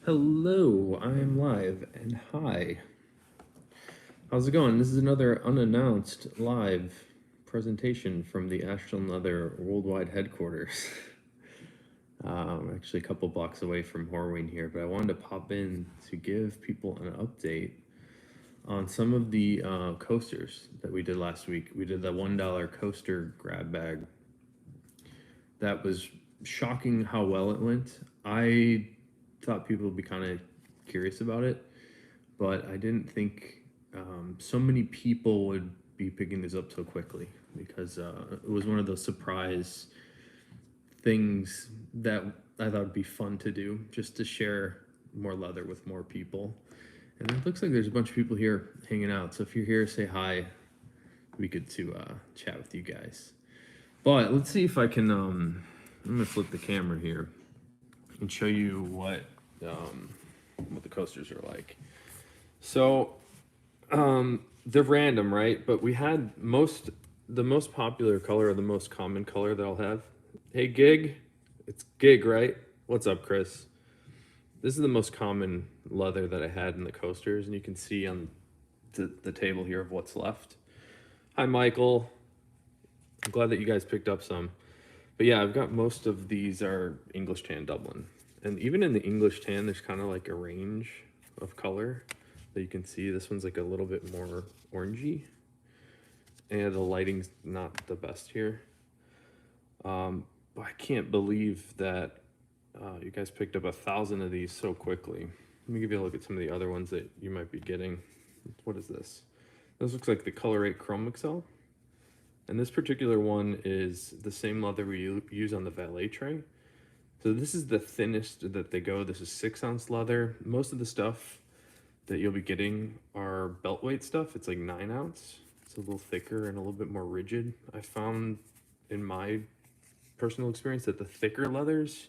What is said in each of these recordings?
Hello, I'm live, and hi. How's it going? This is another unannounced live presentation from the Ashton Leather worldwide headquarters. Actually, a couple blocks away from Horween here, but I wanted to pop in to give people an update on some of the coasters that we did last week. We did the $1 coaster grab bag. That was shocking how well it went. I thought people would be kind of curious about it, but I didn't think so many people would be picking this up so quickly because it was one of those surprise things that I thought would be fun to do, just to share more leather with more people. And it looks like there's a bunch of people here hanging out. So if you're here, say hi. It'd be good to chat with you guys. But let's see if I can. I'm gonna flip the camera here and show you what the coasters are like. So they're random, right? But we had the most popular color or the most common color that I'll have. Hey, Gig. It's Gig, right? What's up, Chris? This is the most common leather that I had in the coasters, and you can see on the table here of what's left. Hi, Michael. I'm glad that you guys picked up some. But yeah, I've got most of these are English tan Dublin. And even in the English tan, there's kind of like a range of color that you can see. This one's like a little bit more orangey. And the lighting's not the best here. But I can't believe that you guys picked up 1,000 of these so quickly. Let me give you a look at some of the other ones that you might be getting. What is this? This looks like the Color 8 Chrome Excel. And this particular one is the same leather we use on the valet tray. So this is the thinnest that they go. This is 6-ounce leather. Most of the stuff that you'll be getting are belt weight stuff. It's like 9-ounce. It's a little thicker and a little bit more rigid. I found in my personal experience that the thicker leathers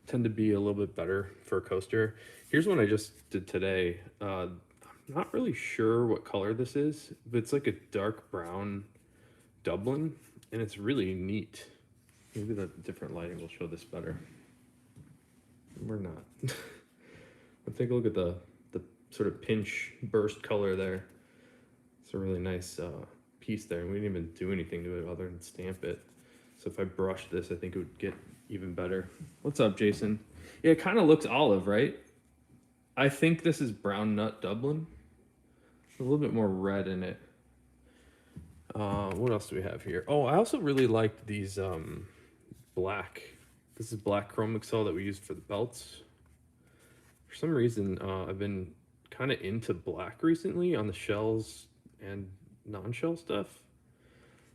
tend to be a little bit better for a coaster. Here's one I just did today. I'm not really sure what color this is, but it's like a dark brown Dublin, and it's really neat. Maybe the different lighting will show this better. We're not. Let's take a look at the sort of pinch burst color there. It's a really nice piece there, and we didn't even do anything to it other than stamp it. So if I brush this, I think it would get even better. What's up, Jason? Yeah, it kind of looks olive, right? I think this is brown nut Dublin. A little bit more red in it. What else do we have here? Oh, I also really liked these black. This is black chrome excel that we used for the belts. For some reason, I've been kind of into black recently on the shells and non-shell stuff.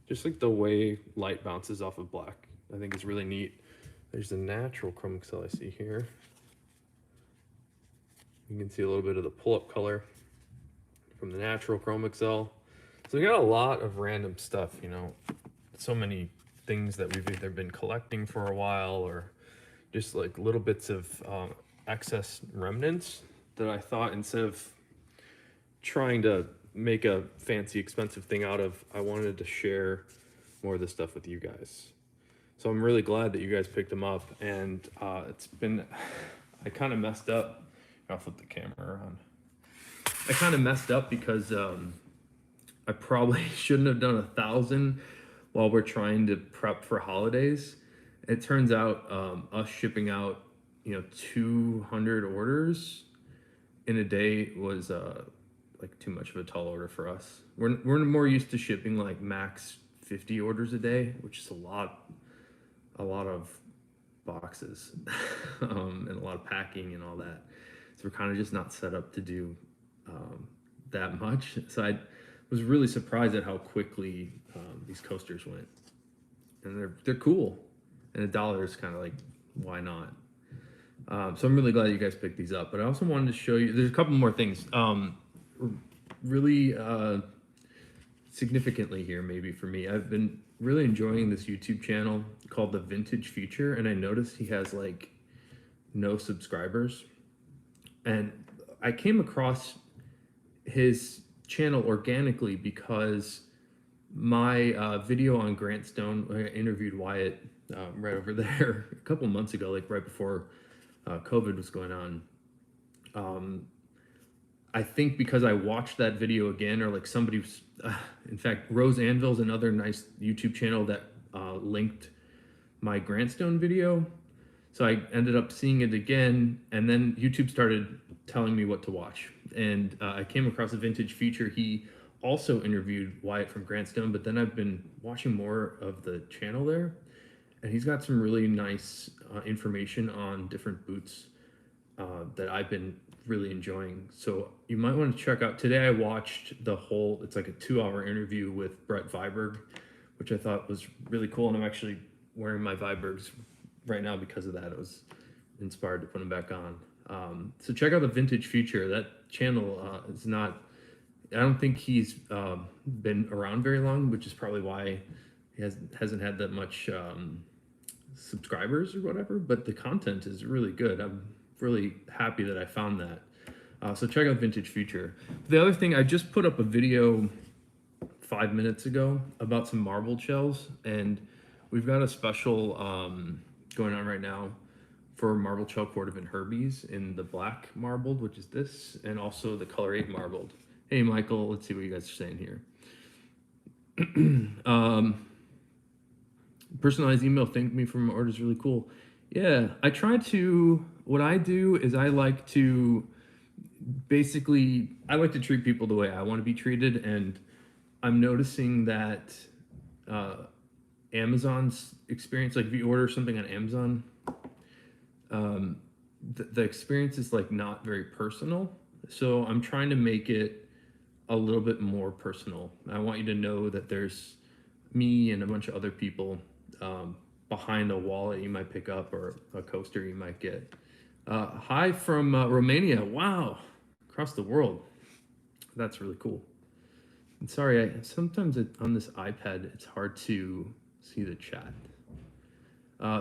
Just like the way light bounces off of black, I think is really neat. There's a natural chrome excel I see here. You can see a little bit of the pull-up color from the natural chrome excel. So we got a lot of random stuff, you know, so many things that we've either been collecting for a while or just like little bits of excess remnants that I thought instead of trying to make a fancy expensive thing out of, I wanted to share more of this stuff with you guys. So I'm really glad that you guys picked them up, and it's been, I kind of messed up. I'll flip the camera around. I kind of messed up because I probably shouldn't have done 1,000 while we're trying to prep for holidays. It turns out us shipping out, 200 orders in a day was like too much of a tall order for us. We're more used to shipping like max 50 orders a day, which is a lot of boxes and a lot of packing and all that. So we're kind of just not set up to do that much. So I was really surprised at how quickly these coasters went, and they're cool. And $1 is kind of like, why not? So I'm really glad you guys picked these up. But I also wanted to show you. There's a couple more things. Really significantly here, maybe for me, I've been really enjoying this YouTube channel called The Vintage Future, and I noticed he has like no subscribers, and I came across his channel organically because my video on Grant Stone, I interviewed Wyatt right over there a couple months ago, like right before COVID was going on. I think because I watched that video again, or like somebody's, in fact, Rose Anvil's another nice YouTube channel that linked my Grantstone video. So I ended up seeing it again, and then YouTube started telling me what to watch. And I came across a vintage feature. He also interviewed Wyatt from Grantstone, but then I've been watching more of the channel there, and he's got some really nice information on different boots that I've been really enjoying. So you might want to check out. Today I watched the whole, it's like a 2-hour interview with Brett Viberg, which I thought was really cool. And I'm actually wearing my Vibergs right now because of that. I was inspired to put them back on. So check out the Vintage Future. That channel is not, I don't think he's been around very long, which is probably why he hasn't had that much subscribers or whatever, but the content is really good. I'm really happy that I found that. So check out Vintage Future. The other thing, I just put up a video 5 minutes ago about some marbled shells, and we've got a special going on right now for marbled shell Cordovan Herbies in the black marbled, which is this, and also the color 8 marbled. Hey Michael, let's see what you guys are saying here. Personalized email thanked me for my order is really cool. Yeah, I try to, what I do is I like to treat people the way I want to be treated, and I'm noticing that Amazon's experience, like if you order something on Amazon, the experience is like not very personal. So I'm trying to make it a little bit more personal. I want you to know that there's me and a bunch of other people behind a wallet you might pick up or a coaster you might get. Hi from Romania. Wow, across the world. That's really cool. And sorry, sometimes on this iPad it's hard to see the chat.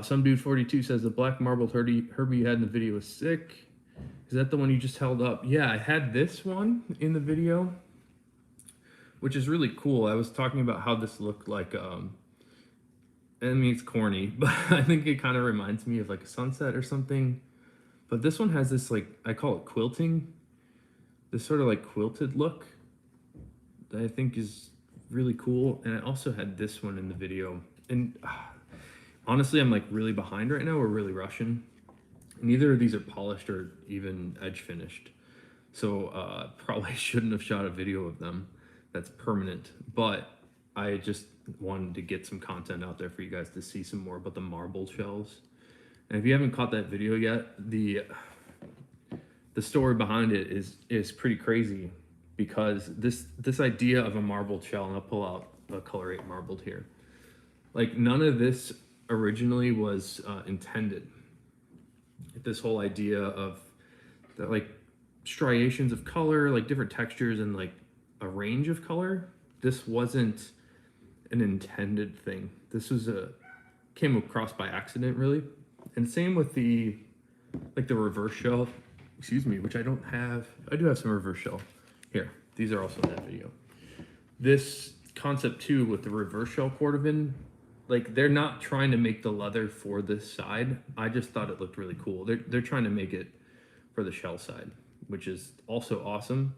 Some dude 42 says the black marbled Herbie you had in the video was sick. Is that the one you just held up? Yeah, I had this one in the video, which is really cool. I was talking about how this looked like, I mean, it's corny, but I think it kind of reminds me of like a sunset or something. But this one has this, like, I call it quilting, this sort of like quilted look that I think is really cool. And I also had this one in the video. And honestly, I'm like really behind right now. We're really rushing. Neither of these are polished or even edge finished. So probably shouldn't have shot a video of them that's permanent. But I just wanted to get some content out there for you guys to see some more about the marble shells. And if you haven't caught that video yet, the story behind it is pretty crazy, because this idea of a marbled shell, and I'll pull out a color 8 marbled here, like none of this originally was intended. This whole idea of that, like striations of color, like different textures and like a range of color, this wasn't an intended thing. This was came across by accident, really. And same with the reverse shell, excuse me, which I don't have. I do have some reverse shell here. These are also in that video. This concept too with the reverse shell Cordovan, like they're not trying to make the leather for this side. I just thought it looked really cool. They're trying to make it for the shell side, which is also awesome.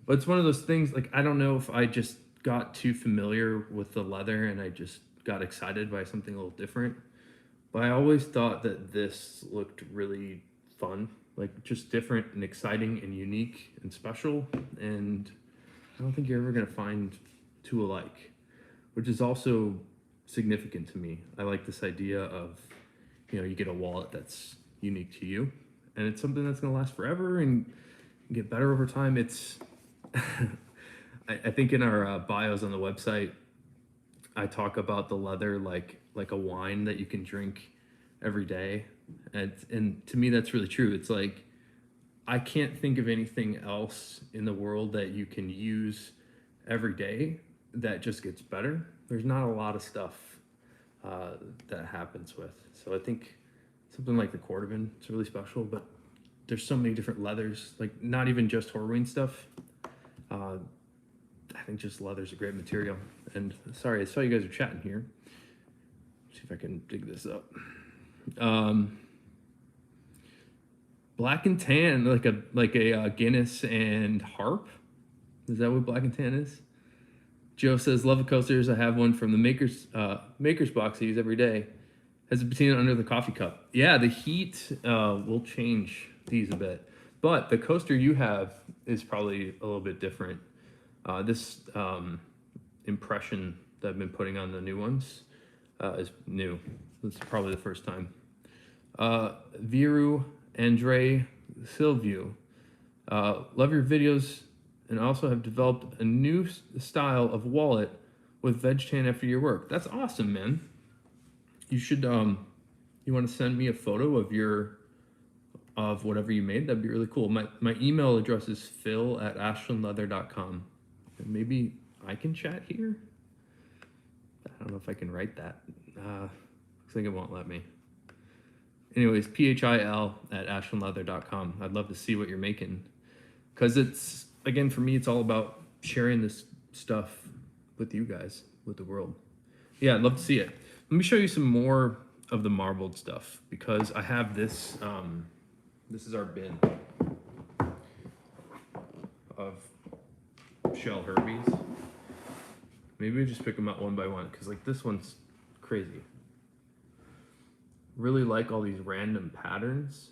But it's one of those things, like I don't know if I just got too familiar with the leather and I just got excited by something a little different. But I always thought that this looked really fun, like just different and exciting and unique and special. And I don't think you're ever gonna find two alike, which is also significant to me. I like this idea of, you get a wallet that's unique to you, and it's something that's gonna last forever and get better over time. It's, I think in our bios on the website, I talk about the leather like a wine that you can drink every day. And to me, that's really true. It's like, I can't think of anything else in the world that you can use every day that just gets better. There's not a lot of stuff that happens with. So I think something like the Cordovan, it's really special, but there's so many different leathers, like not even just Horween stuff. I think just leather's a great material. And sorry, I saw you guys are chatting here. See if I can dig this up. Black and tan, like a Guinness and harp. Is that what black and tan is? Joe says, "Love the coasters. I have one from the maker's box I use every day. Has a patina under the coffee cup." Yeah, the heat will change these a bit, but the coaster you have is probably a little bit different. This impression that I've been putting on the new ones is new. This is probably the first time. Viru Andre Silvio, love your videos, and also have developed a new style of wallet with veg tan after your work. That's awesome, man. You should you want to send me a photo of whatever you made? That'd be really cool. My email address is phil@ashlandleather.com. And maybe I can chat here. I don't know if I can write that. Looks like it won't let me. Anyways, phil@ashlandleather.com. I'd love to see what you're making, because it's, again, for me, it's all about sharing this stuff with you guys, with the world. Yeah, I'd love to see it. Let me show you some more of the marbled stuff, because I have this. This is our bin of shell Herbies. Maybe we just pick them out one by one, because like this one's crazy. Really like all these random patterns,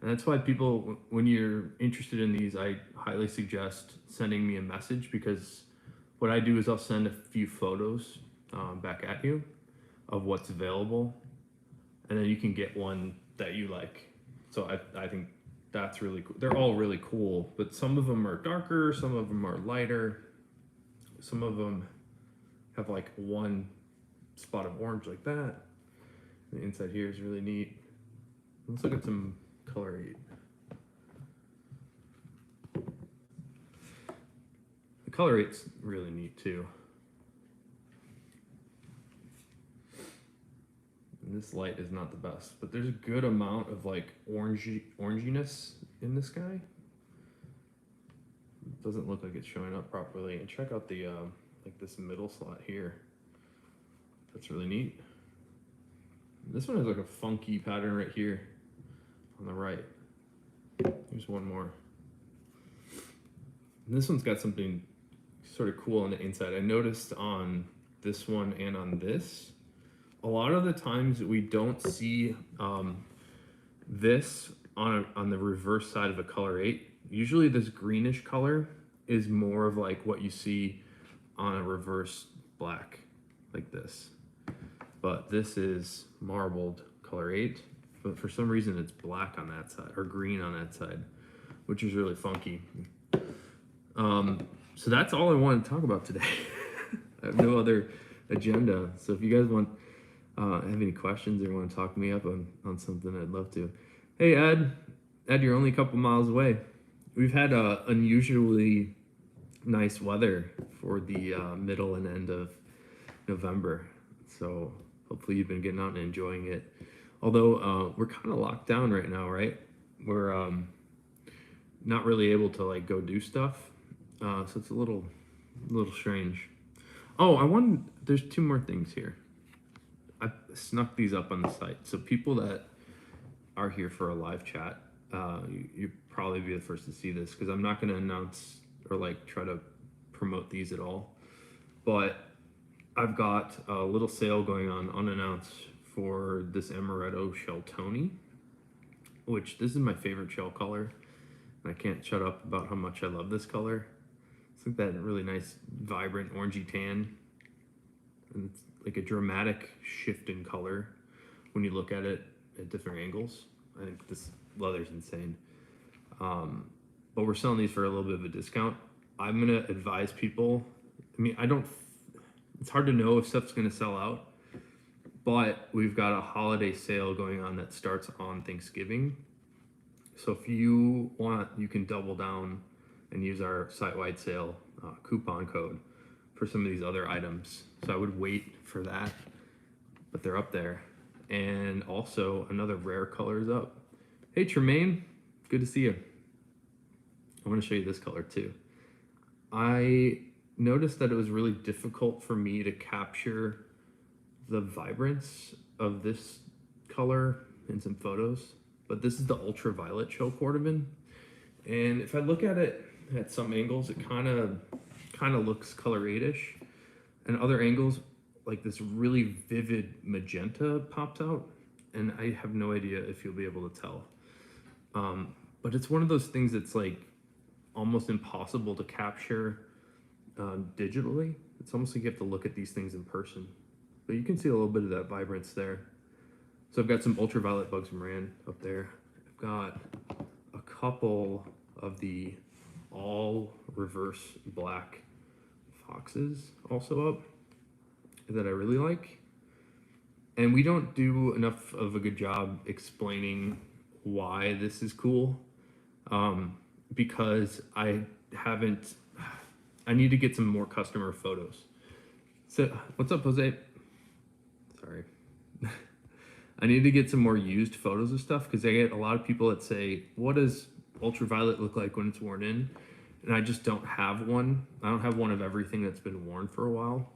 and that's why people, when you're interested in these, I highly suggest sending me a message, because what I do is I'll send a few photos back at you of what's available, and then you can get one that you like. So I think that's really cool. They're all really cool, but some of them are darker, some of them are lighter, some of them have like one spot of orange like that. The inside here is really neat. Let's look at some color 8. The color 8's really neat too. And this light is not the best, but there's a good amount of like oranginess in this guy. It doesn't look like it's showing up properly. And check out the like this middle slot here. That's really neat. This one has like a funky pattern right here on the right. Here's one more. And this one's got something sort of cool on the inside. I noticed on this one and on this, a lot of the times we don't see this on the reverse side of a color 8. Usually this greenish color is more of like what you see on a reverse black like this. But this is marbled color 8, but for some reason it's black on that side, or green on that side, which is really funky. So that's all I wanted to talk about today. I have no other agenda. So if you guys want have any questions or want to talk me up on something, I'd love to. Hey Ed, you're only a couple miles away. We've had unusually nice weather for the middle and end of November. So hopefully you've been getting out and enjoying it. Although we're kind of locked down right now, right? We're not really able to like go do stuff. So it's a little strange. Oh, there's 2 more things here. I snuck these up on the site. So people that are here for a live chat, you probably be the first to see this, because I'm not going to announce or like try to promote these at all. But I've got a little sale going on unannounced for this Amaretto Shell Tony, which this is my favorite shell color. And I can't shut up about how much I love this color. It's like that really nice, vibrant, orangey tan. And it's like a dramatic shift in color when you look at it at different angles. I think this leather's insane. But we're selling these for a little bit of a discount. I'm going to advise people. I mean, it's hard to know if stuff's going to sell out, but we've got a holiday sale going on that starts on Thanksgiving. So if you want, you can double down and use our site-wide sale coupon code for some of these other items. So I would wait for that, but they're up there. And also another rare color is up. Hey Tremaine, good to see you. I want to show you this color too. I noticed that it was really difficult for me to capture the vibrance of this color in some photos. but this is the ultraviolet show Cordovan. And if I look at it at some angles, it kind of looks color 8-ish, and other angles, like this really vivid magenta pops out, and I have no idea if you'll be able to tell. But it's one of those things that's like almost impossible to capture digitally. It's almost like you have to look at these things in person. But you can see a little bit of that vibrance there. So I've got some ultraviolet bugs Moran up there. I've got a couple of the all reverse black foxes also up that I really like. And we don't do enough of a good job explaining why this is cool, because I need to get some more customer photos. So what's up, Jose? Sorry. I need to get some more used photos of stuff, because I get a lot of people that say, what does ultraviolet look like when it's worn in? And I just don't have one. I don't have one of everything that's been worn for a while.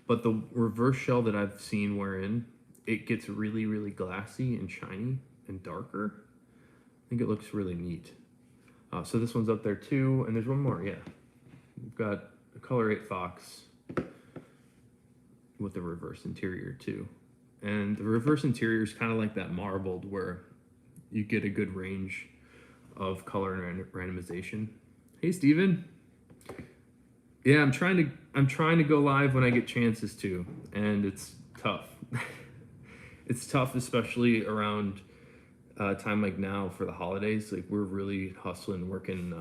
But the reverse shell that I've seen wear in, it gets really, really glassy and shiny and darker. I think it looks really neat. So this one's up there too, and there's one more, yeah. We've got a color 8 fox with the reverse interior too. And the reverse interior is kind of like that marbled, where you get a good range of color and randomization. Hey, Steven. Yeah, I'm trying to go live when I get chances to, and it's tough. It's tough, especially around time like now for the holidays. Like, we're really hustling, working.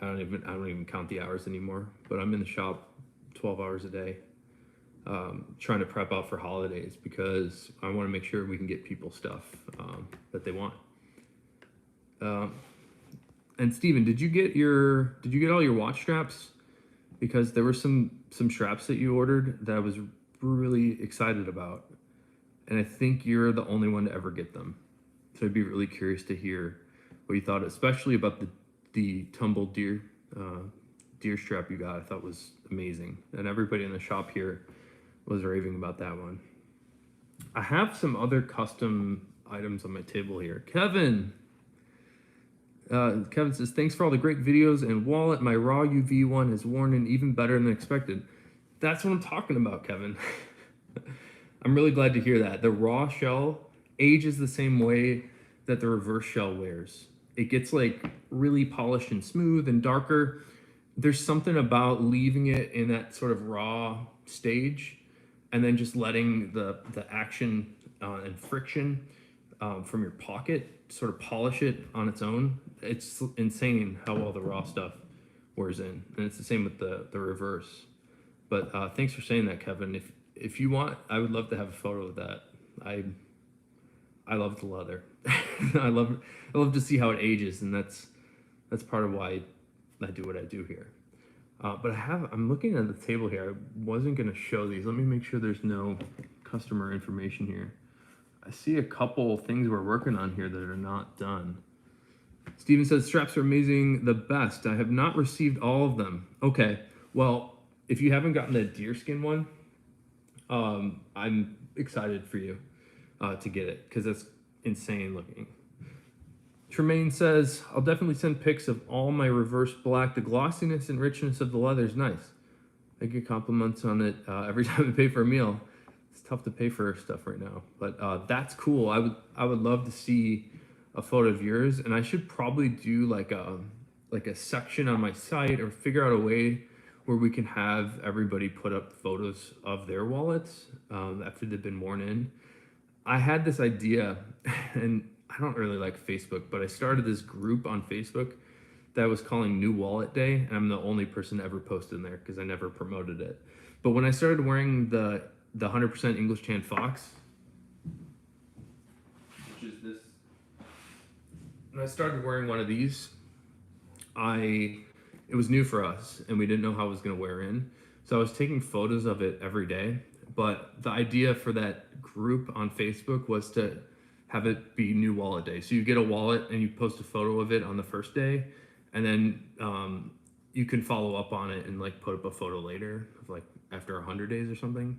I don't even count the hours anymore, but I'm in the shop 12 hours a day, trying to prep out for holidays, because I want to make sure we can get people stuff that they want. And Steven, did you get all your watch straps? Because there were some straps that you ordered that I was really excited about, and I think you're the only one to ever get them. So I'd be really curious to hear what you thought, especially about the tumbled deer strap you got. I thought was amazing, and everybody in the shop here was raving about that one. I have some other custom items on my table here. Kevin says, thanks for all the great videos and wallet. My raw UV one has worn in even better than expected. That's what I'm talking about, Kevin. I'm really glad to hear that. The raw shell ages the same way that the reverse shell wears. It gets like really polished and smooth and darker. There's something about leaving it in that sort of raw stage and then just letting the action and friction from your pocket sort of polish it on its own. It's insane how well the raw stuff wears in, and it's the same with the reverse. But thanks for saying that, Kevin. If you want, I would love to have a photo of that. I love the leather. I love to see how it ages, and that's part of why I do what I do here. But I'm looking at the table here. I wasn't gonna show these. Let me make sure there's no customer information here. I see a couple things we're working on here that are not done. Steven says, straps are amazing, the best. I have not received all of them. Okay, well, if you haven't gotten the deerskin one, I'm excited for you to get it, because that's insane looking. Tremaine says, I'll definitely send pics of all my reverse black. The glossiness and richness of the leather is nice. I get compliments on it every time I pay for a meal. It's tough to pay for stuff right now, but that's cool. I would love to see a photo of yours, and I should probably do like a section on my site, or figure out a way where we can have everybody put up photos of their wallets after they've been worn in. I had this idea, and I don't really like Facebook, but I started this group on Facebook that I was calling New Wallet Day, and I'm the only person ever posted in there because I never promoted it. But when I started wearing the 100% English Tan Fox, which is this, when I started wearing one of these, it was new for us, and we didn't know how it was going to wear in. So I was taking photos of it every day. But the idea for that group on Facebook was to have it be New Wallet Day. So you get a wallet and you post a photo of it on the first day, and then you can follow up on it and like put up a photo later, of like after 100 days or something.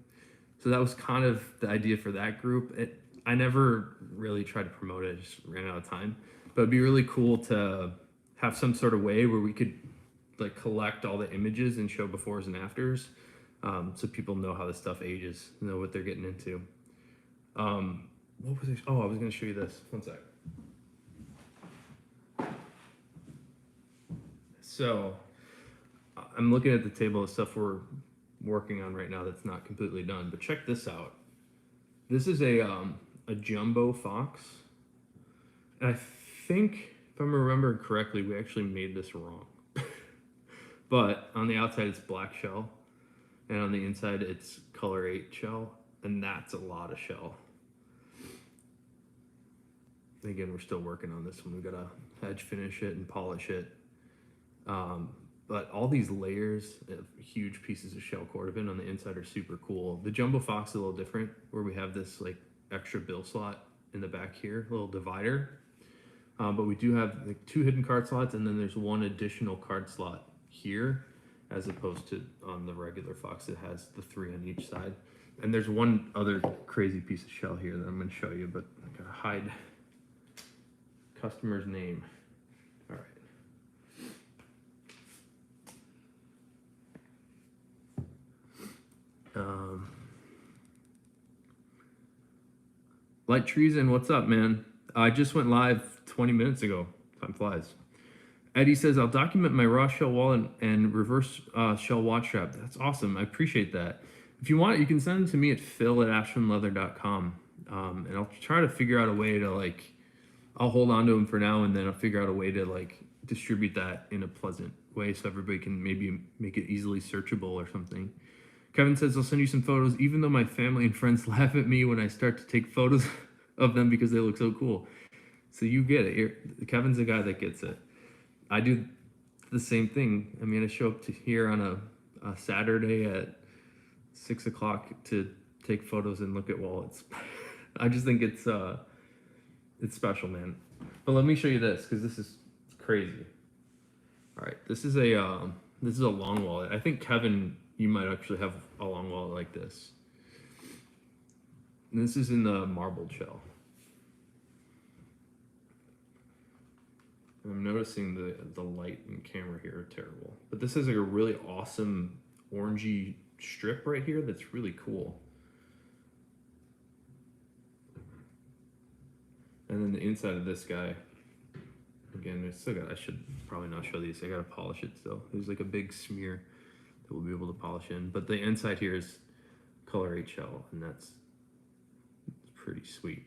So that was kind of the idea for that group. I never really tried to promote it. I just ran out of time. But it'd be really cool to have some sort of way where we could like collect all the images and show befores and afters, so people know how this stuff ages, know what they're getting into. What was it? Oh, I was going to show you this. One sec. So I'm looking at the table of stuff we're working on right now that's not completely done, but check this out. This is a jumbo fox, and I think if I'm remembering correctly, we actually made this wrong. But on the outside it's black shell, and on the inside it's color 8 shell, and that's a lot of shell. Again, we're still working on this one. We gotta edge finish it and polish it. But all these layers of huge pieces of shell Cordovan on the inside are super cool. The jumbo fox is a little different, where we have this like extra bill slot in the back here, a little divider. But we do have like 2 hidden card slots, and then there's 1 additional card slot here, as opposed to on the regular fox that has the 3 on each side. And there's one other crazy piece of shell here that I'm going to show you, but I gotta hide customer's name. All right. Light Treason, what's up, man? I just went live 20 minutes ago. Time flies. Eddie says, I'll document my raw shell wallet and reverse shell watch strap. That's awesome. I appreciate that. If you want, you can send them to me at phil@ashlandleather.com. And I'll try to figure out a way to like, I'll hold on to them for now, and then I'll figure out a way to like distribute that in a pleasant way so everybody can maybe make it easily searchable or something. Kevin says, I'll send you some photos, even though my family and friends laugh at me when I start to take photos of them because they look so cool. So you get it. Kevin's the guy that gets it. I do the same thing. I mean, I show up to here on a Saturday at 6 o'clock to take photos and look at wallets. I just think it's special, man. But let me show you this, because this is crazy. All right, this is a long wallet. I think Kevin, you might actually have a long wallet like this. And this is in the marbled shell. I'm noticing the light and camera here are terrible. But this is like a really awesome orangey strip right here that's really cool. And then the inside of this guy, again, I should probably not show these. I gotta polish it still. There's like a big smear that we'll be able to polish in. But the inside here is color 8 shell, and that's pretty sweet.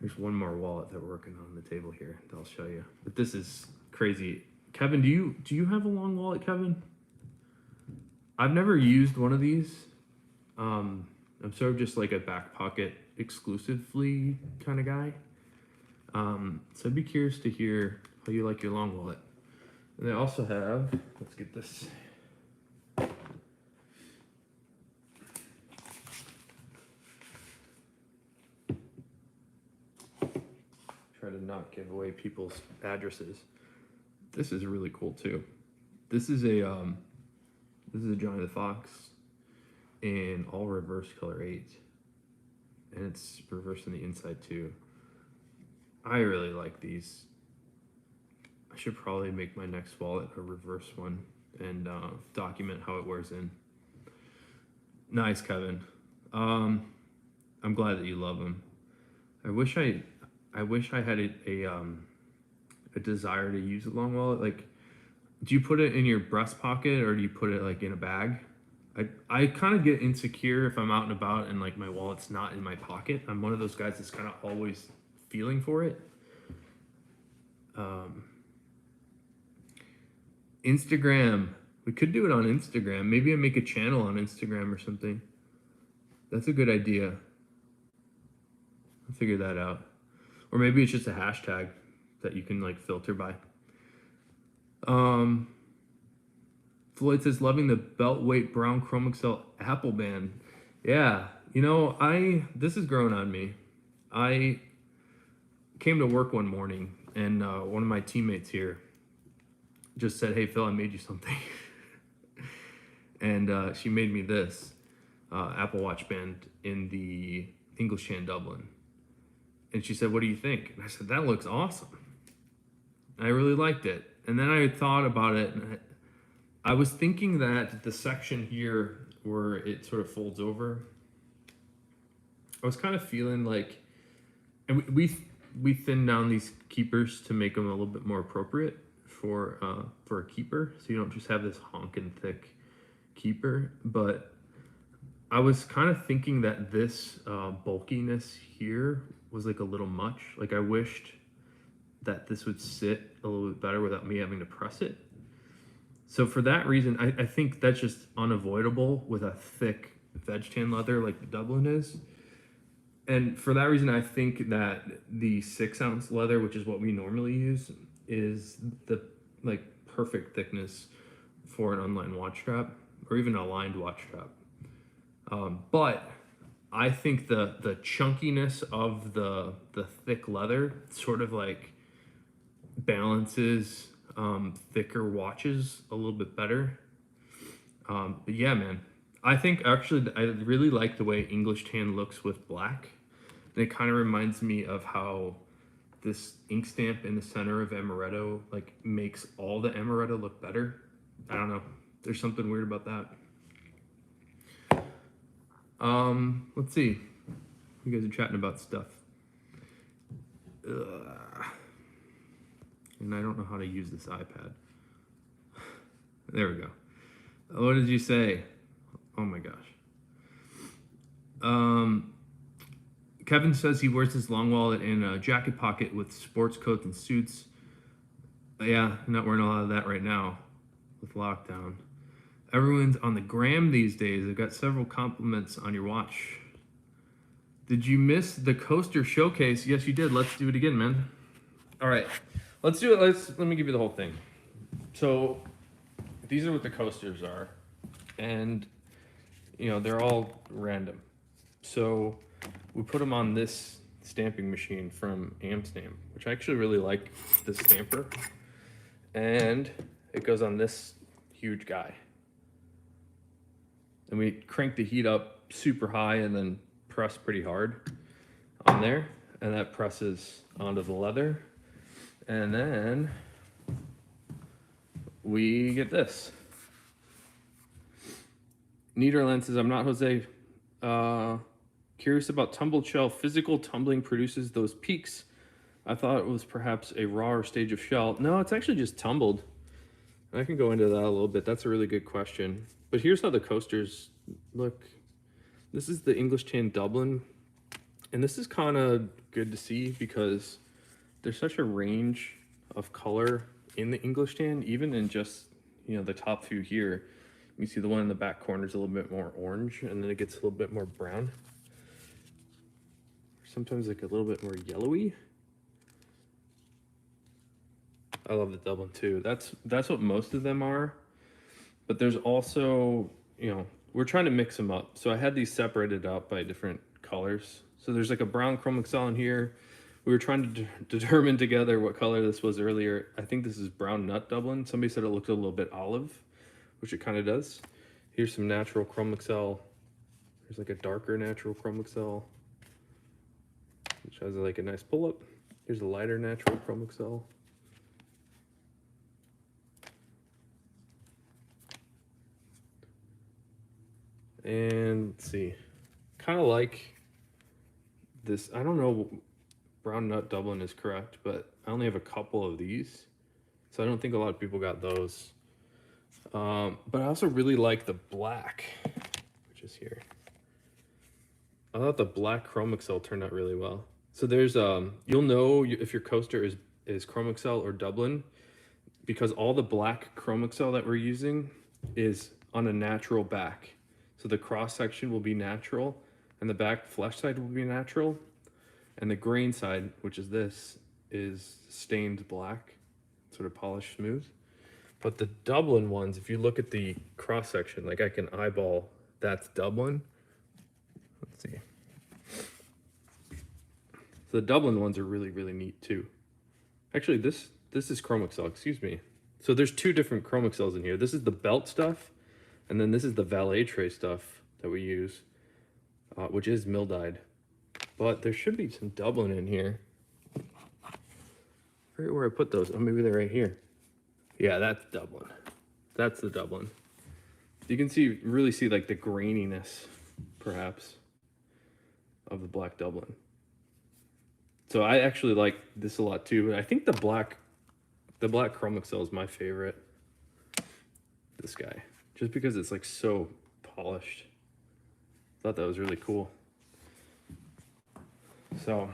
There's one more wallet that we're working on the table here that I'll show you. But this is crazy. Kevin, do you have a long wallet, Kevin? I've never used one of these. I'm sort of just like a back pocket exclusively kind of guy. So I'd be curious to hear how you like your long wallet. And they also have, let's get this. Try to not give away people's addresses. This is really cool too. This is a Johnny the Fox in all reverse color 8, and it's reversed on the inside too. I really like these. I should probably make my next wallet a reverse one and document how it wears in. Nice, Kevin. I'm glad that you love them. I wish I had a desire to use a long wallet. Like, do you put it in your breast pocket or do you put it like in a bag? I kind of get insecure if I'm out and about and like my wallet's not in my pocket. I'm one of those guys that's kind of always feeling for it. Instagram. We could do it on Instagram. Maybe I make a channel on Instagram or something. That's a good idea. I'll figure that out. Or maybe it's just a hashtag that you can like filter by. Floyd says, loving the belt weight brown Chrome Excel Apple band. Yeah, you know, this is growing on me. I came to work one morning and one of my teammates here just said, hey Phil, I made you something. And she made me this Apple Watch band in the English Tan Dublin. And she said, what do you think? And I said, that looks awesome. I really liked it. And then I thought about it, and I was thinking that the section here where it sort of folds over, I was kind of feeling like, and we thinned down these keepers to make them a little bit more appropriate for a keeper, so you don't just have this honking thick keeper. But I was kind of thinking that this bulkiness here was like a little much. Like I wished that this would sit a little bit better without me having to press it. So for that reason, I think that's just unavoidable with a thick veg tan leather like the Dublin is. And for that reason, I think that the 6-ounce leather, which is what we normally use, is the like perfect thickness for an unlined watch strap or even a lined watch strap. But I think the chunkiness of the thick leather sort of like balances thicker watches a little bit better. But yeah, man, I think actually I really like the way English Tan looks with black. And it kind of reminds me of how this ink stamp in the center of amaretto like makes all the amaretto look better. I don't know. There's something weird about that. Let's see. You guys are chatting about stuff. And I don't know how to use this iPad. There we go. What did you say? Oh my gosh. Kevin says he wears his long wallet in a jacket pocket with sports coats and suits. Yeah, not wearing a lot of that right now with lockdown. Everyone's on the gram these days. I've got several compliments on your watch. Did you miss the coaster showcase? Yes, you did. Let's do it again, man. All right, let's do it. Let me give you the whole thing. So these are what the coasters are, and you know they're all random. So we put them on this stamping machine from Amstamp, which I actually really like the stamper, and it goes on this huge guy. And we crank the heat up super high and then press pretty hard on there, and that presses onto the leather. And then we get this. Niederland says, I'm not Jose. Curious about tumbled shell. Physical tumbling produces those peaks. I thought it was perhaps a rawer stage of shell. No, it's actually just tumbled. I can go into that a little bit. That's a really good question. But here's how the coasters look. This is the English Tan Dublin. And this is kind of good to see because there's such a range of color in the English Tan, even in just, you know, the top few here. You see the one in the back corner is a little bit more orange, and then it gets a little bit more brown. Sometimes like a little bit more yellowy. I love the Dublin too. That's what most of them are. But there's also, you know, we're trying to mix them up. So I had these separated out by different colors. So there's like a brown chrome excel in here. We were trying to determine together what color this was earlier. I think this is brown nut Dublin. Somebody said it looked a little bit olive, which it kind of does. Here's some natural chrome excel. There's like a darker natural chrome excel, which has like a nice pull up. Here's a lighter natural chrome excel. And let's see, kind of like this. I don't know, brown nut Dublin is correct, but I only have a couple of these, so I don't think a lot of people got those. But I also really like the black, which is here. I thought the black chrome excel turned out really well. So there's you'll know if your coaster is chrome excel or Dublin because all the black chrome excel that we're using is on a natural back. So the cross section will be natural, and the back flesh side will be natural, and the grain side, which is this, is stained black, sort of polished smooth. But the Dublin ones, if you look at the cross section, like I can eyeball, that's Dublin. Let's see. So the Dublin ones are really, really neat too. Actually, this is chrome excel, excuse me. So there's two different chrome excels in here. This is the belt stuff, and then this is the valet tray stuff that we use, which is mill dyed. but there should be some Dublin in here. I forget where I put those. Oh, maybe they're right here. Yeah, that's Dublin. That's the Dublin. You can really see like the graininess, perhaps, of the black Dublin. So I actually like this a lot too, but I think the black Chrome Excel is my favorite. This guy, just because it's like so polished. Thought that was really cool. So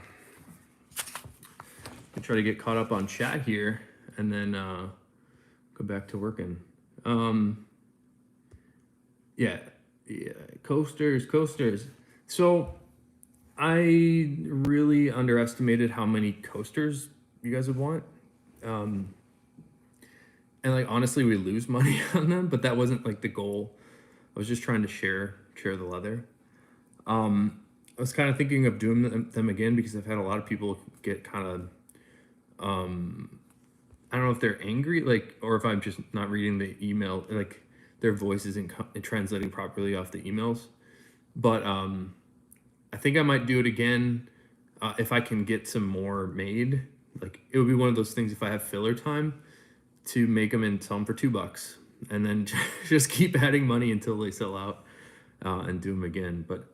I try to get caught up on chat here and then go back to working. Yeah, coasters. So I really underestimated how many coasters you guys would want. And like honestly, we lose money on them, but that wasn't like the goal. I was just trying to share the leather. I was kind of thinking of doing them again because I've had a lot of people get kind of, I don't know if they're angry, like, or if I'm just not reading the email, like their voice isn't translating properly off the emails. But I think I might do it again if I can get some more made. Like it would be one of those things if I have filler time to make them and sell them for $2 and then just keep adding money until they sell out and do them again. But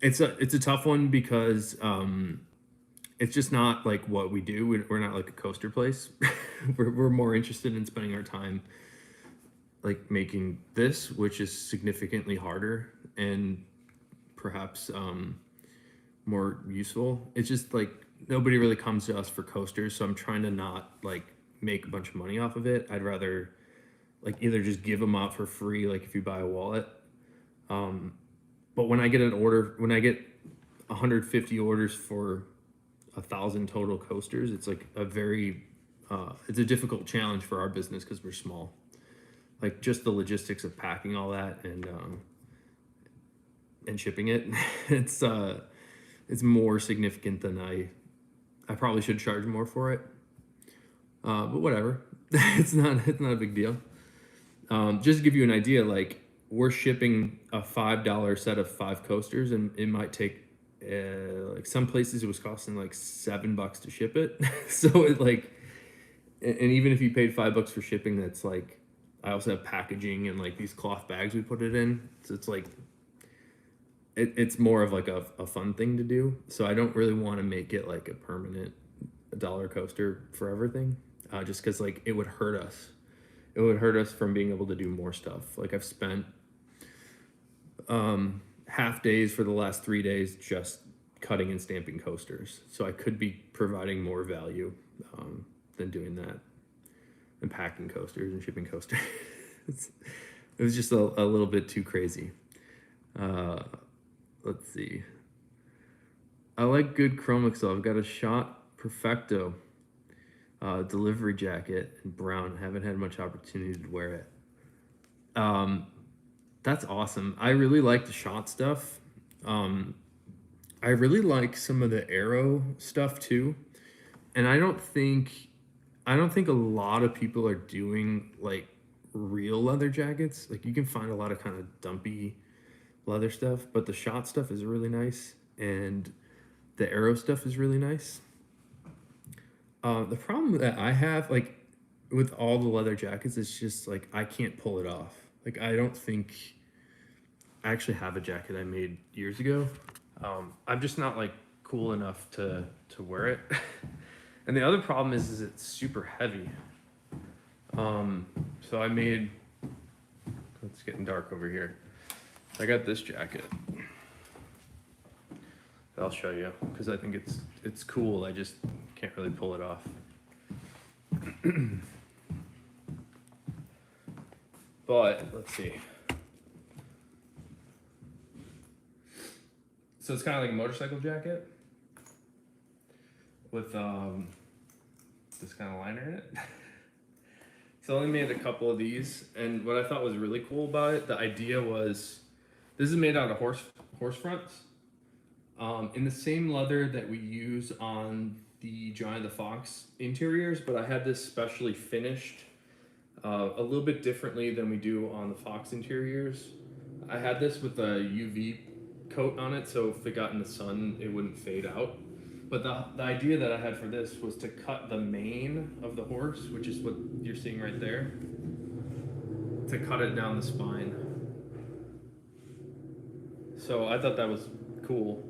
it's a tough one because it's just not like what we do. We're not like a coaster place. we're more interested in spending our time like making this, which is significantly harder and perhaps more useful. It's just like nobody really comes to us for coasters, so I'm trying to not like make a bunch of money off of it. I'd rather like either just give them out for free, like if you buy a wallet. But when I get 150 orders for 1,000 total coasters, it's like it's a difficult challenge for our business because we're small. Like just the logistics of packing all that and shipping it, it's more significant than I probably should charge more for it. But whatever, it's not a big deal. Just to give you an idea, like we're shipping a $5 set of 5 coasters, and it might take like some places it was costing like $7 to ship it. So it like, and even if you paid $5 for shipping, that's like, I also have packaging and like these cloth bags we put it in. So it's like, it's more of like a fun thing to do. So I don't really want to make it like a permanent dollar coaster for everything. Just cause like it would hurt us. It would hurt us from being able to do more stuff. Like I've spent half days for the last 3 days just cutting and stamping coasters. So I could be providing more value than doing that and packing coasters and shipping coasters. It was just a little bit too crazy. Let's see. I like good Chrome Excel. I've got a shot Perfecto delivery jacket in brown. Haven't had much opportunity to wear it. That's awesome. I really like the shot stuff. I really like some of the arrow stuff too. And I don't think a lot of people are doing like real leather jackets. Like you can find a lot of kind of dumpy leather stuff, but the shot stuff is really nice and the arrow stuff is really nice. The problem that I have like with all the leather jackets is just like I can't pull it off. Like I don't think I actually have a jacket I made years ago. I'm just not like cool enough to wear it. And the other problem is it's super heavy. So I made, it's getting dark over here. I got this jacket. I'll show you because I think it's cool. I just can't really pull it off. But let's see. So it's kind of like a motorcycle jacket with this kind of liner in it. So I only made a couple of these, and what I thought was really cool about it, the idea was, this is made out of horse fronts, in the same leather that we use on the Johnny the Fox interiors, but I had this specially finished a little bit differently than we do on the Fox interiors. I had this with a UV coat on it, so if it got in the sun, it wouldn't fade out. But the idea that I had for this was to cut the mane of the horse, which is what you're seeing right there, to cut it down the spine. So I thought that was cool.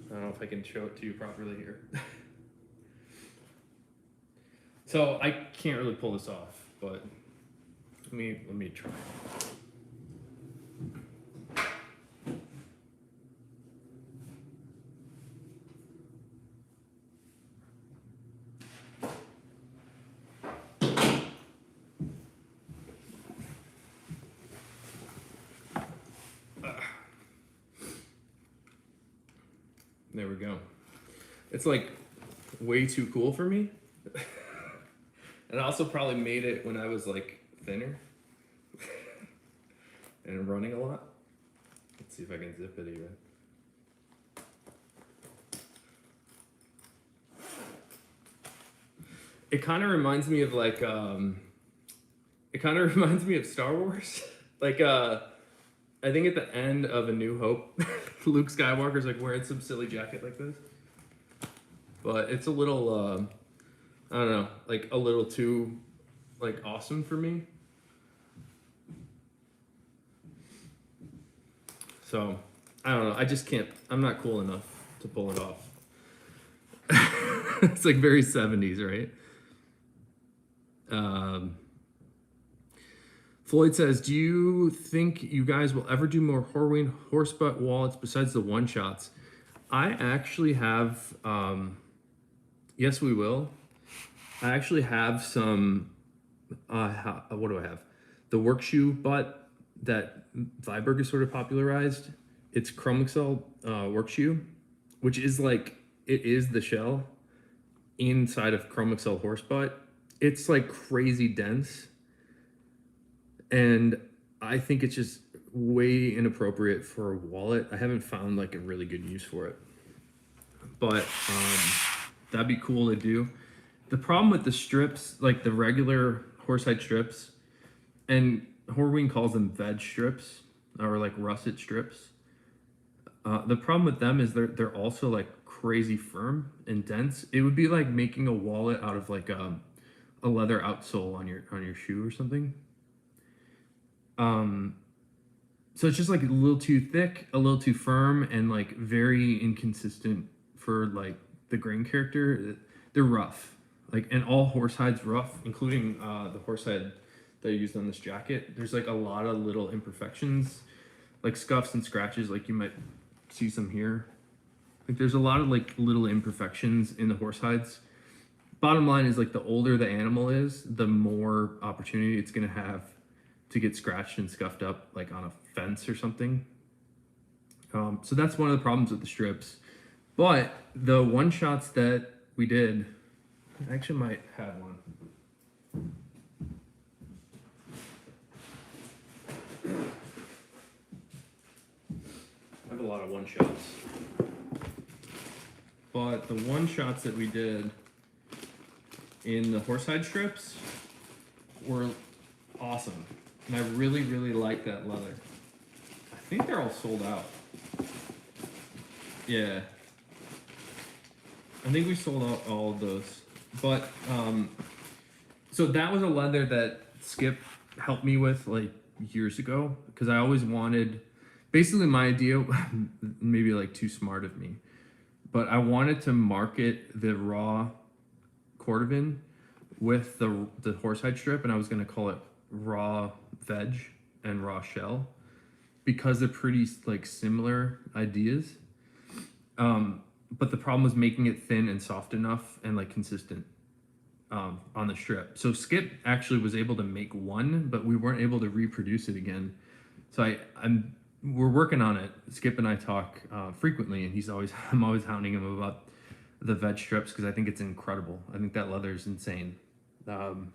I don't know if I can show it to you properly here. So I can't really pull this off, but let me try. There we go. It's like way too cool for me. And I also probably made it when I was like thinner and running a lot. Let's see if I can zip it even. It kind of reminds me of like, it kind of reminds me of Star Wars. Like, I think at the end of A New Hope, Luke Skywalker's like wearing some silly jacket like this. But it's a little, I don't know, like a little too like awesome for me. So, I don't know, I just can't, I'm not cool enough to pull it off. It's like very 70s, right? Floyd says, do you think you guys will ever do more Horween horsebutt wallets besides the one-shots? I actually have, yes, we will. I actually have some, what do I have? The work shoe butt that Viberg is sort of popularized. It's Chrome Excel work shoe, which is like, it is the shell inside of Chrome Excel horse butt. It's like crazy dense. And I think it's just way inappropriate for a wallet. I haven't found like a really good use for it. But that'd be cool to do. The problem with the strips, like the regular horsehide strips, and Horween calls them veg strips or like russet strips. The problem with them is they're also like crazy firm and dense. It would be like making a wallet out of like a leather outsole on your shoe or something. So it's just like a little too thick, a little too firm, and like very inconsistent for like the grain character. They're rough, like, and all horsehides rough, including the horsehide that I used on this jacket. There's like a lot of little imperfections, like scuffs and scratches, like you might see some here. Like there's a lot of like little imperfections in the horsehides. Bottom line is like the older the animal is, the more opportunity it's gonna have to get scratched and scuffed up, like on a fence or something. So that's one of the problems with the strips. But the one shots that we did, I actually might have one. I have a lot of one shots. But the one shots that we did in the horsehide strips were awesome. And I really, really like that leather. I think they're all sold out. Yeah. I think we sold out all of those. But, so that was a leather that Skip helped me with like years ago. Because I always wanted, basically my idea, maybe like too smart of me, but I wanted to market the raw Cordovan with the horsehide strip, and I was going to call it raw veg and raw shell because they're pretty like similar ideas. But the problem was making it thin and soft enough and like consistent on the strip. So Skip actually was able to make one, but we weren't able to reproduce it again. So we're working on it. Skip and I talk frequently, and I'm always hounding him about the veg strips because I think it's incredible. I think that leather is insane. So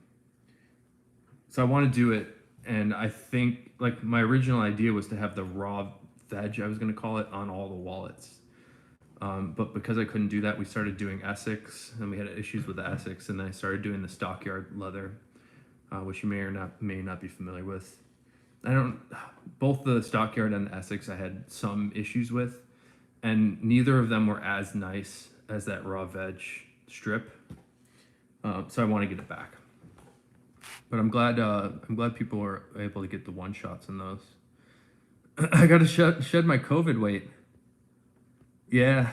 I want to do it, and I think like my original idea was to have the raw veg, I was going to call it, on all the wallets. But because I couldn't do that, we started doing Essex, and we had issues with the Essex, and then I started doing the stockyard leather, which you may not be familiar with. both the Stockyard and the Essex I had some issues with, and neither of them were as nice as that raw veg strip. So I want to get it back. But I'm glad people are able to get the one shots in those. I got to shed my COVID weight. Yeah.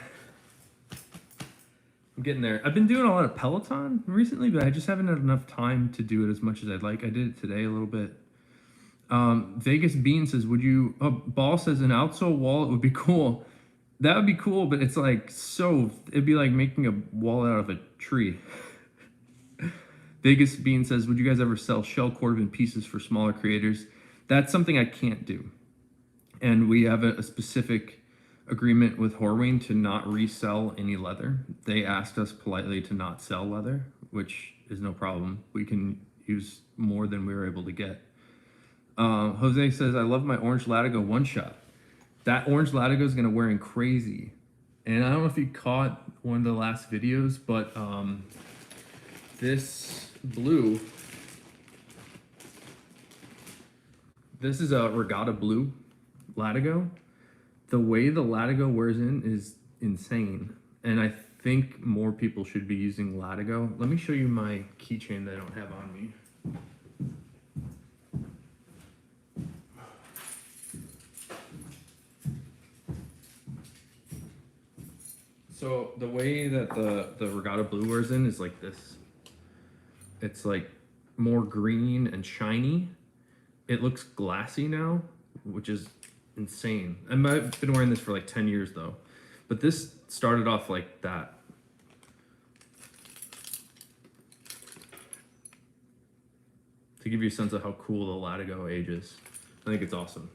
I'm getting there. I've been doing a lot of Peloton recently, but I just haven't had enough time to do it as much as I'd like. I did it today a little bit. Vegas Bean says, Ball says an outsole wallet would be cool. That would be cool, but it's like it'd be like making a wallet out of a tree. Vegas Bean says, would you guys ever sell shell Cordovan pieces for smaller creators? That's something I can't do. And we have a specific agreement with Horween to not resell any leather. They asked us politely to not sell leather, which is no problem. We can use more than we were able to get. Jose says, I love my orange Latigo one shot. That orange Latigo is going to wear in crazy. And I don't know if you caught one of the last videos, but this blue, this is a Regatta blue Latigo. The way the Latigo wears in is insane. And I think more people should be using Latigo. Let me show you my keychain that I don't have on me. So the way that the Regatta blue wears in is like this. It's like more green and shiny. It looks glassy now, which is insane. I've been wearing this for like 10 years though. But this started off like that. To give you a sense of how cool the Latigo ages. I think it's awesome.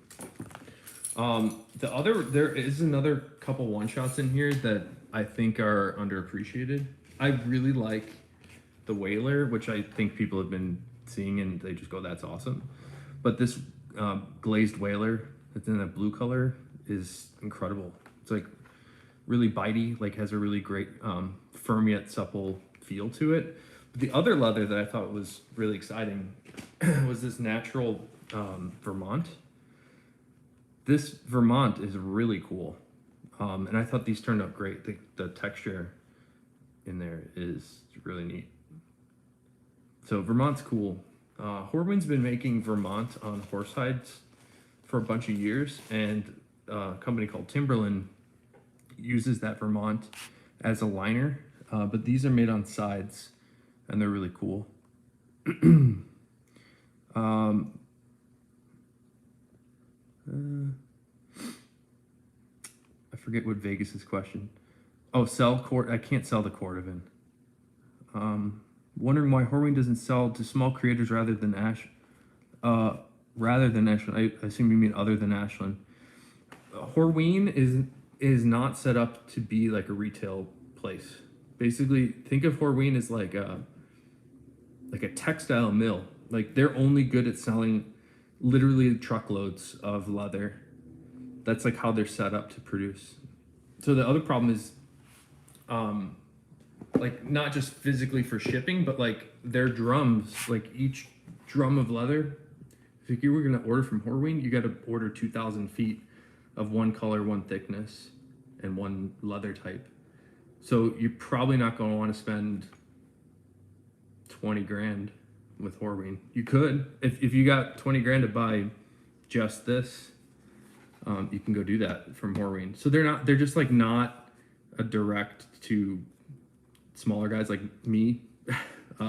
There is another couple one shots in here that I think are underappreciated. I really like the Whaler, which I think people have been seeing and they just go, that's awesome. But this glazed Whaler that's in that blue color is incredible. It's like really bitey, like has a really great firm yet supple feel to it. But the other leather that I thought was really exciting was this natural Vermont. This Vermont is really cool. And I thought these turned out great. The texture in there is really neat. So Vermont's cool. Horween's been making Vermont on horsehides for a bunch of years, and a company called Timberland uses that Vermont as a liner, but these are made on sides, and they're really cool. I forget what Vegas's question. Oh, I can't sell the Cordovan. Wondering why Horween doesn't sell to small creators rather than Ashland. I assume you mean other than Ashland. Horween is not set up to be like a retail place. Basically, think of Horween as like a textile mill. Like they're only good at selling literally truckloads of leather. That's like how they're set up to produce. So the other problem is like not just physically for shipping, but like their drums, like each drum of leather, if you were going to order from Horween, you got to order 2,000 feet of one color, one thickness, and one leather type. So you're probably not going to want to spend 20 grand with Horween. You could, if you got 20 grand to buy just this, you can go do that from Horween. So they're just like not a direct to smaller guys like me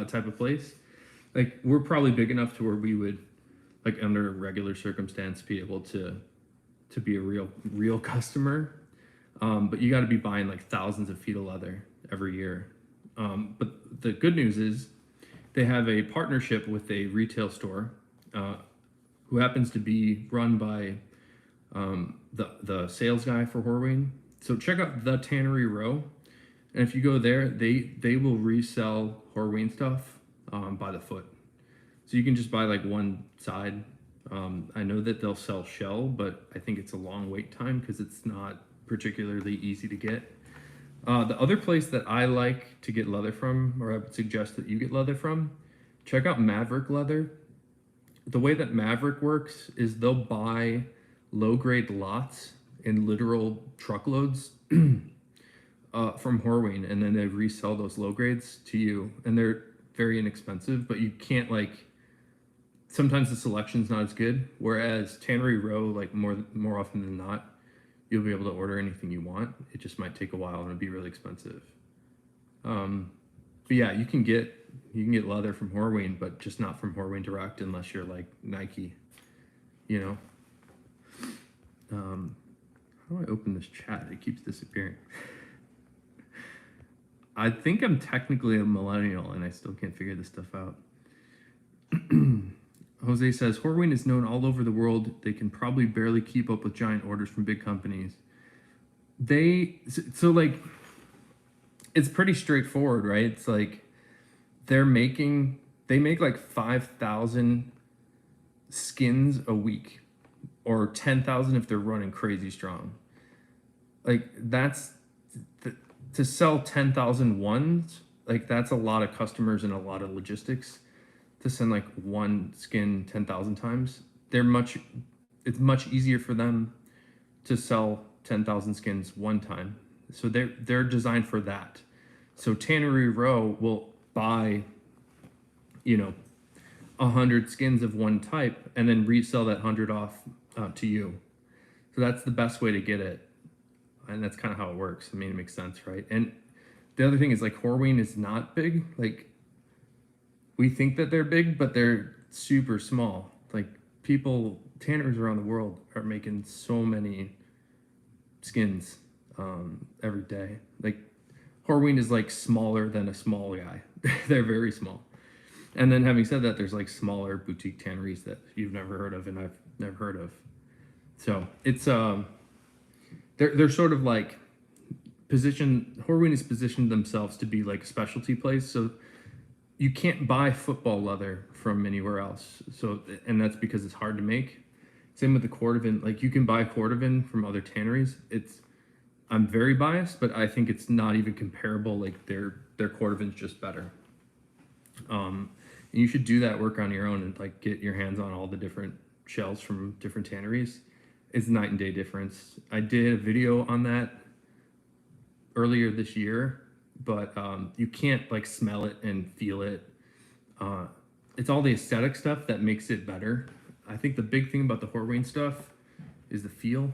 type of place. Like we're probably big enough to where we would, like under regular circumstance, be able to be a real customer. But you got to be buying like thousands of feet of leather every year. But the good news is they have a partnership with a retail store who happens to be run by the sales guy for Horween. So check out the Tannery Row. And if you go there, they will resell Horween stuff by the foot. So you can just buy like one side. I know that they'll sell shell, but I think it's a long wait time because it's not particularly easy to get. The other place that I like to get leather from, or I would suggest that you get leather from, check out Maverick Leather. the way that Maverick works is they'll buy low grade lots in literal truckloads from Horween, and then they resell those low grades to you, and they're very inexpensive, but you can't like. Sometimes the selection's not as good. Whereas Tannery Row, like more often than not, you'll be able to order anything you want. It just might take a while and it'll be really expensive. But yeah, you can get leather from Horween, but just not from Horween Direct unless you're like Nike, you know. How do I open this chat? It keeps disappearing. I think I'm technically a millennial and I still can't figure this stuff out. Jose says, Horween is known all over the world. They can probably barely keep up with giant orders from big companies. So like, it's pretty straightforward, right? It's like, they make like 5,000 skins a week, or 10,000 if they're running crazy strong. Like to sell 10,000 ones, like that's a lot of customers and a lot of logistics. To send like one skin 10,000 times, it's much easier for them to sell 10,000 skins one time. So they're designed for that. So Tannery Row will buy, 100 skins of one type and then resell that 100 off to you. So that's the best way to get it. And that's kind of how it works. I mean, it makes sense, right? And the other thing is like Horween is not big. Like, we think that they're big, but they're super small. Like tanners around the world are making so many skins every day. Like Horween is like smaller than a small guy. They're very small. And then having said that, there's like smaller boutique tanneries that you've never heard of and I've never heard of. So it's they're sort of like Horween has positioned themselves to be like a specialty place. So you can't buy football leather from anywhere else. So, and that's because it's hard to make. Same with the Cordovan. Like you can buy Cordovan from other tanneries. I'm very biased, but I think it's not even comparable. Like their Cordovan's just better. And you should do that work on your own and like get your hands on all the different shells from different tanneries. It's night and day difference. I did a video on that earlier this year, but you can't like smell it and feel it. It's all the aesthetic stuff that makes it better. I think the big thing about the Horween stuff is the feel.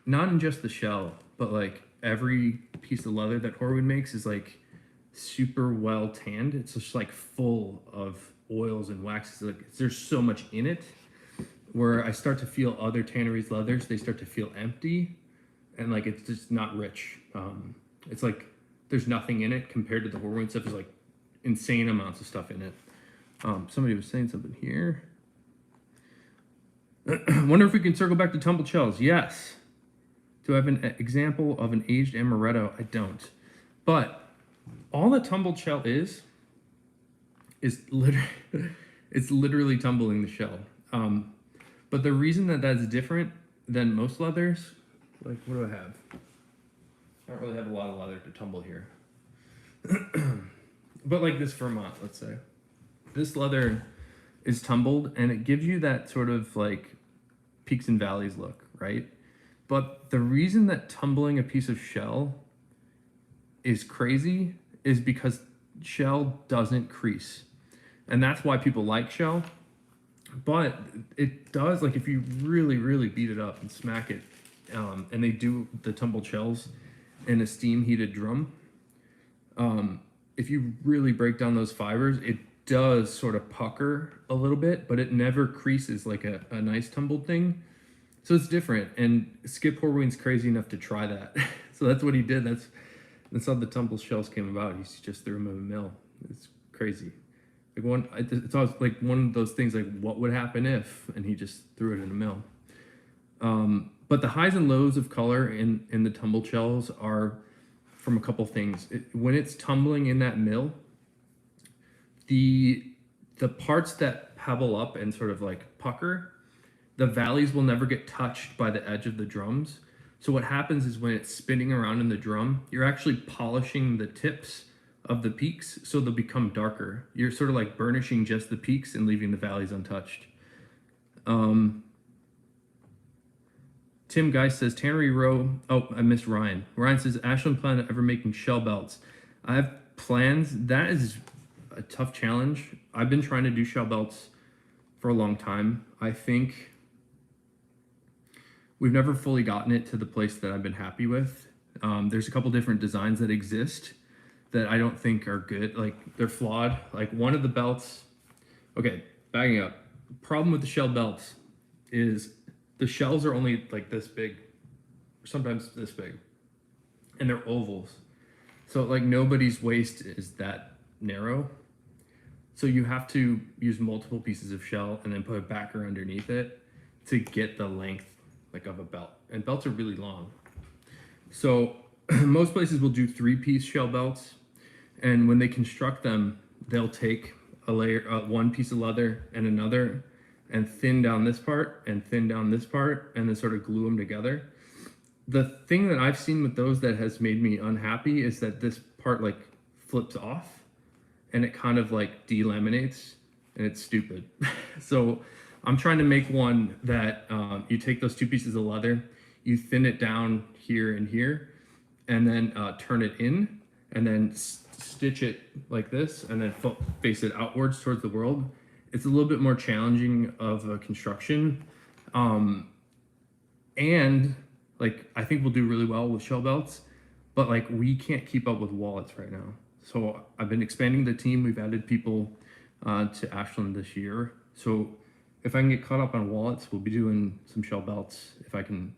Not in just the shell, but like every piece of leather that Horween makes is like super well tanned. It's just like full of oils and waxes. Like there's so much in it. Where I start to feel other tanneries' leathers, they start to feel empty, and like it's just not rich. It's like there's nothing in it compared to the Horween stuff. There's like insane amounts of stuff in it. Somebody was saying something here. Wonder if we can circle back to tumbled shells. Yes. Do I have an example of an aged amaretto? I don't. But all the tumbled shell is literally it's literally tumbling the shell. But the reason that that's different than most leathers, like what do I have? I don't really have a lot of leather to tumble here. But like this Vermont, let's say. This leather is tumbled and it gives you that sort of like peaks and valleys look, right? But the reason that tumbling a piece of shell is crazy is because shell doesn't crease. And that's why people like shell. But it does, like if you really, really beat it up and smack it, and they do the tumbled shells in a steam heated drum, if you really break down those fibers, it does sort of pucker a little bit, but it never creases like a nice tumbled thing. So it's different. And Skip Horween's crazy enough to try that. So that's what he did. That's how the tumbled shells came about. He just threw them in a mill. It's crazy. It's always like one of those things like what would happen if, and he just threw it in a mill. But the highs and lows of color in the tumbled shells are from a couple things. When it's tumbling in that mill, the parts that pebble up and sort of like pucker, the valleys will never get touched by the edge of the drums. So what happens is when it's spinning around in the drum, you're actually polishing the tips of the peaks, so they'll become darker. You're sort of like burnishing just the peaks and leaving the valleys untouched. Tim Geist says, Tannery Row. Oh, I missed Ryan. Ryan says, Ashland plan on ever making shell belts. I have plans. That is a tough challenge. I've been trying to do shell belts for a long time. I think we've never fully gotten it to the place that I've been happy with. There's a couple different designs that exist that I don't think are good. Like, they're flawed. Like, one of the belts, okay, backing up. Problem with the shell belts is the shells are only like this big, or sometimes this big, and they're ovals. So like nobody's waist is that narrow. So you have to use multiple pieces of shell and then put a backer underneath it to get the length like of a belt. And belts are really long. So most places will do 3-piece shell belts, and when they construct them, they'll take a layer, one piece of leather and another, and thin down this part and thin down this part, and then sort of glue them together. The thing that I've seen with those that has made me unhappy is that this part like flips off and it kind of like delaminates, and it's stupid. So I'm trying to make one that you take those 2 pieces of leather, you thin it down here and here, and then turn it in, and then stitch it like this, and then face it outwards towards the world. It's a little bit more challenging of a construction. And like, I think we'll do really well with shell belts, but like we can't keep up with wallets right now. So I've been expanding the team. We've added people to Ashland this year. So if I can get caught up on wallets, we'll be doing some shell belts if I can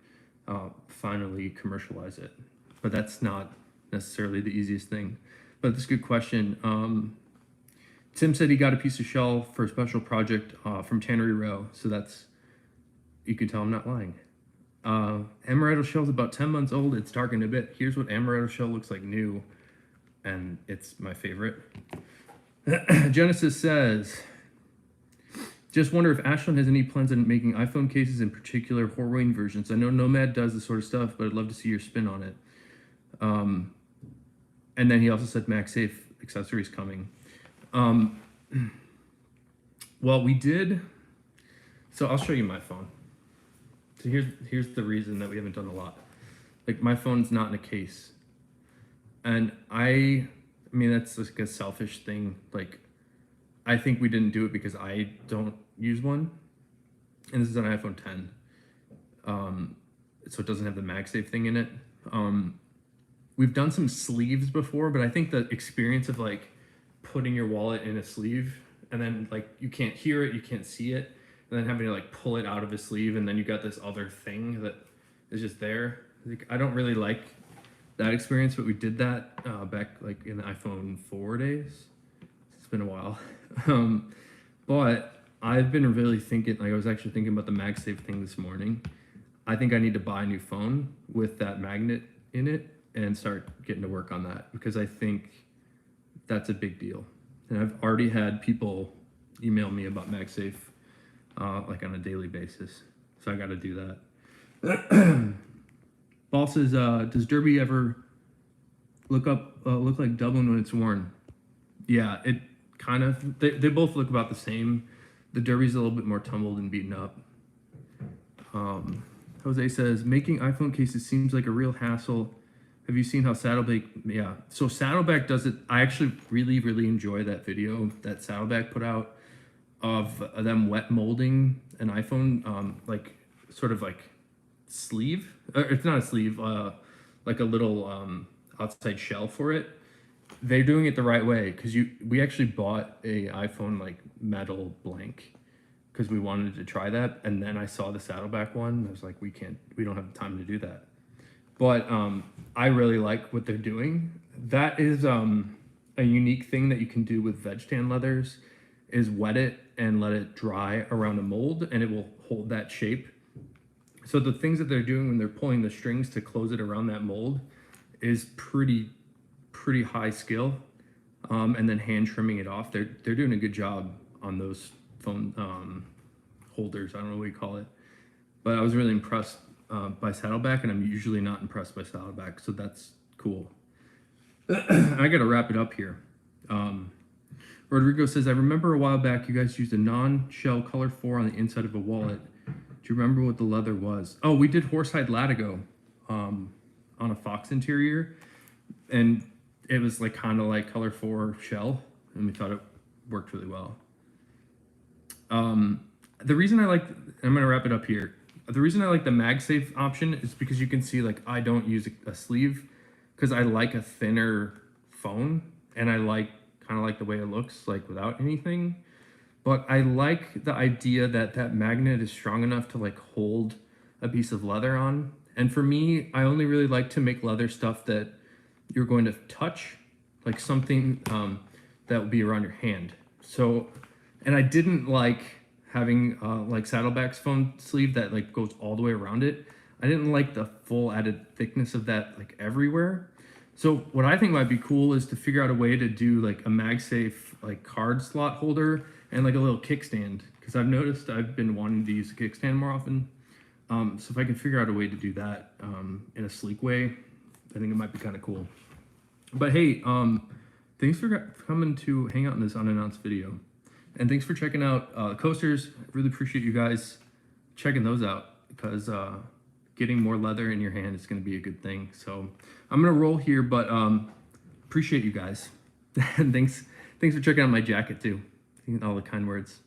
finally commercialize it. But that's not necessarily the easiest thing. But that's a good question. Tim said he got a piece of shell for a special project from Tannery Row. So that's, you can tell I'm not lying. Amaretto shell's about 10 months old. It's darkened a bit. Here's what amaretto shell looks like new, and it's my favorite. Genesis says, just wonder if Ashland has any plans on making iPhone cases, in particular Horween versions. I know Nomad does this sort of stuff, but I'd love to see your spin on it. And then he also said MagSafe accessories coming. Well, we did. So I'll show you my phone. So here's the reason that we haven't done a lot. Like, my phone's not in a case, and I mean that's like a selfish thing. Like, I think we didn't do it because I don't use one, and this is an iPhone 10, so it doesn't have the MagSafe thing in it. We've done some sleeves before, but I think the experience of like putting your wallet in a sleeve and then like you can't hear it, you can't see it, and then having to like pull it out of a sleeve, and then you got this other thing that is just there. Like, I don't really like that experience, but we did that back like in the iPhone 4 days. It's been a while. But I've been really thinking, like I was actually thinking about the MagSafe thing this morning. I think I need to buy a new phone with that magnet in it and start getting to work on that, because I think that's a big deal. And I've already had people email me about MagSafe like on a daily basis. So I got to do that. Ball says, does Derby ever look like Dublin when it's worn? Yeah, it kind of, they both look about the same. The Derby's a little bit more tumbled and beaten up. Jose says, making iPhone cases seems like a real hassle. Have you seen how Saddleback, yeah. So Saddleback does it. I actually really, really enjoy that video that Saddleback put out of them wet molding an iPhone, like sort of like sleeve. It's not a sleeve, like a little outside shell for it. They're doing it the right way, because we actually bought a iPhone like metal blank because we wanted to try that, and then I saw the Saddleback one. I was like, we don't have time to do that. But I really like what they're doing. That is a unique thing that you can do with veg tan leathers, is wet it and let it dry around a mold, and it will hold that shape. So the things that they're doing when they're pulling the strings to close it around that mold is pretty high skill. And then hand trimming it off. They're doing a good job on those phone holders. I don't know what you call it, but I was really impressed by Saddleback, and I'm usually not impressed by Saddleback, so that's cool. I gotta wrap it up here. Rodrigo says, I remember a while back you guys used a non-shell color 4 on the inside of a wallet. Do you remember what the leather was? Oh, we did horsehide Latigo on a fox interior, and it was like kind of like color 4 shell, and we thought it worked really well. The reason I like, I'm gonna wrap it up here. The reason I like the MagSafe option is because you can see like I don't use a sleeve because I like a thinner phone, and I like kind of like the way it looks like without anything. But I like the idea that that magnet is strong enough to like hold a piece of leather on. And for me, I only really like to make leather stuff that you're going to touch, like something that will be around your hand. So, and I didn't like having like Saddleback's phone sleeve that like goes all the way around it. I didn't like the full added thickness of that like everywhere. So what I think might be cool is to figure out a way to do like a MagSafe like card slot holder and like a little kickstand, because I've noticed I've been wanting to use a kickstand more often. So if I can figure out a way to do that in a sleek way, I think it might be kind of cool. But hey, thanks for coming to hang out in this unannounced video, and thanks for checking out coasters. I really appreciate you guys checking those out, because getting more leather in your hand is going to be a good thing. So I'm gonna roll here, but appreciate you guys, and thanks for checking out my jacket too, and all the kind words.